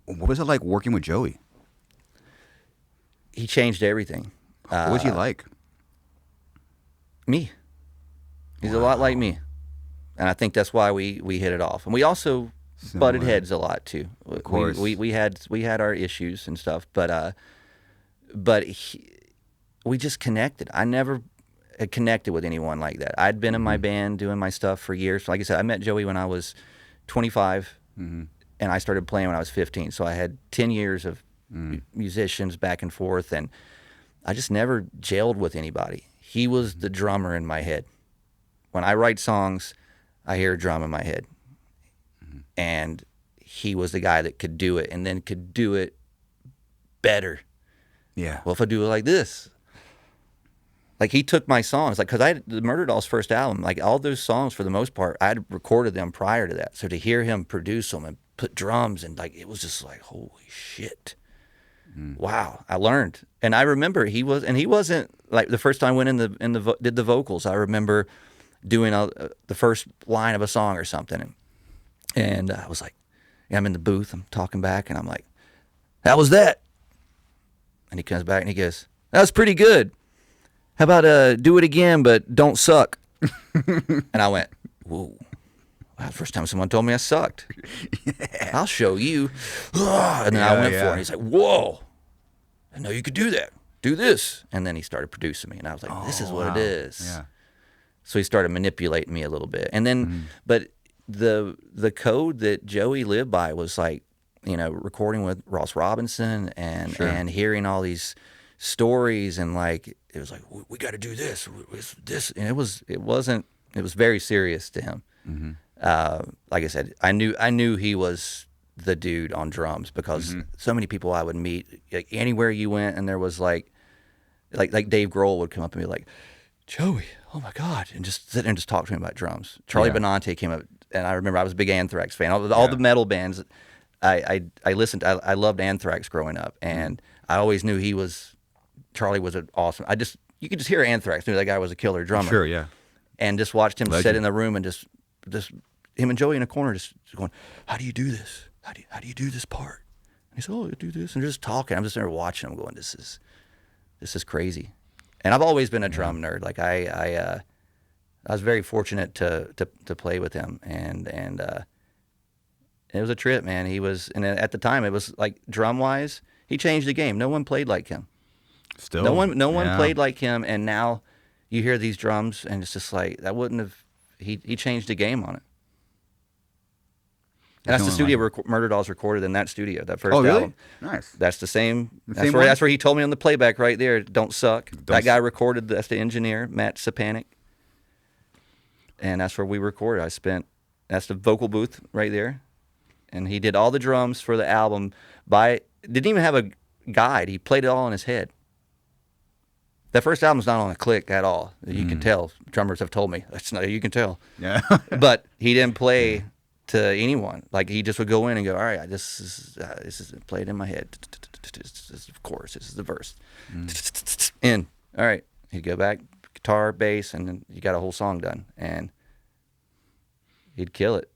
What was it like working with Joey? He changed everything. What was he like? Me. He's a lot like me. And I think that's why we hit it off. And we also butted heads a lot too. Of course. We had our issues and stuff, but we just connected. I never had connected with anyone like that. I'd been in my band doing my stuff for years. Like I said, I met Joey when I was 25, and I started playing when I was 15. So I had 10 years of musicians back and forth, and I just never gelled with anybody. He was the drummer in my head. When I write songs, I hear a drum in my head. And he was the guy that could do it, and then could do it better. Yeah. Well, if I do it like this. Like, he took my songs, like, because the Murder Dolls' first album, like, all those songs, for the most part, I had recorded them prior to that. So to hear him produce them and put drums, and, like, it was just like, holy shit. Wow. I learned. And I remember he wasn't, like, the first time I went did the vocals, I remember doing the first line of a song or something. And I was like, I'm in the booth, I'm talking back, and I'm like, how was that? And he comes back and he goes, that was pretty good. How about do it again, but don't suck? And I went, whoa. That's the first time someone told me I sucked. Yeah. I'll show you. And then I went for it. And he's like, whoa. I know you could do that. Do this. And then he started producing me. And I was like, this is what it is. Yeah. So he started manipulating me a little bit. And then, but the code that Joey lived by was like, recording with Ross Robinson and hearing all these stories, and like, it was like, we got to do this, and it was very serious to him. Like I said, I knew he was the dude on drums, because so many people I would meet, like, anywhere you went, and there was like Dave Grohl would come up and be like, Joey, oh my God, and just sit there and just talk to me about drums. Charlie Benante came up, and I remember I was a big Anthrax fan. All the metal bands, I listened. I loved Anthrax growing up, and I always knew Charlie was an awesome. You could just hear Anthrax, knew that guy was a killer drummer. Sure, yeah. And just watched him sit in the room, and just him and Joey in a corner, just going, how do you do this? How do you do this part? And he said, oh, you do this, and just talking. I'm just there watching him, going, this is crazy. And I've always been a drum nerd. Like, I was very fortunate to play with him, and it was a trip, man. And at the time, it was like, drum wise, he changed the game. No one played like him. Still, no one played like him. And now you hear these drums, and it's just like, that wouldn't have. He changed the game on it. And that's the studio where Murder Dolls recorded, in that studio, that first album. Nice. That's the same. That's where he told me on the playback right there, don't suck. That guy recorded, that's the engineer, Matt Sapanic. And that's where we recorded. That's the vocal booth right there. And he did all the drums for the album didn't even have a guide. He played it all in his head. That first album's not on a click at all. You can tell. Drummers have told me. You can tell. Yeah. But he didn't play to anyone. Like, he just would go in and go, all right, this is played in my head. This is the chorus. This is the verse. In. All right. He'd go back, guitar, bass, and then you got a whole song done. And he'd kill it.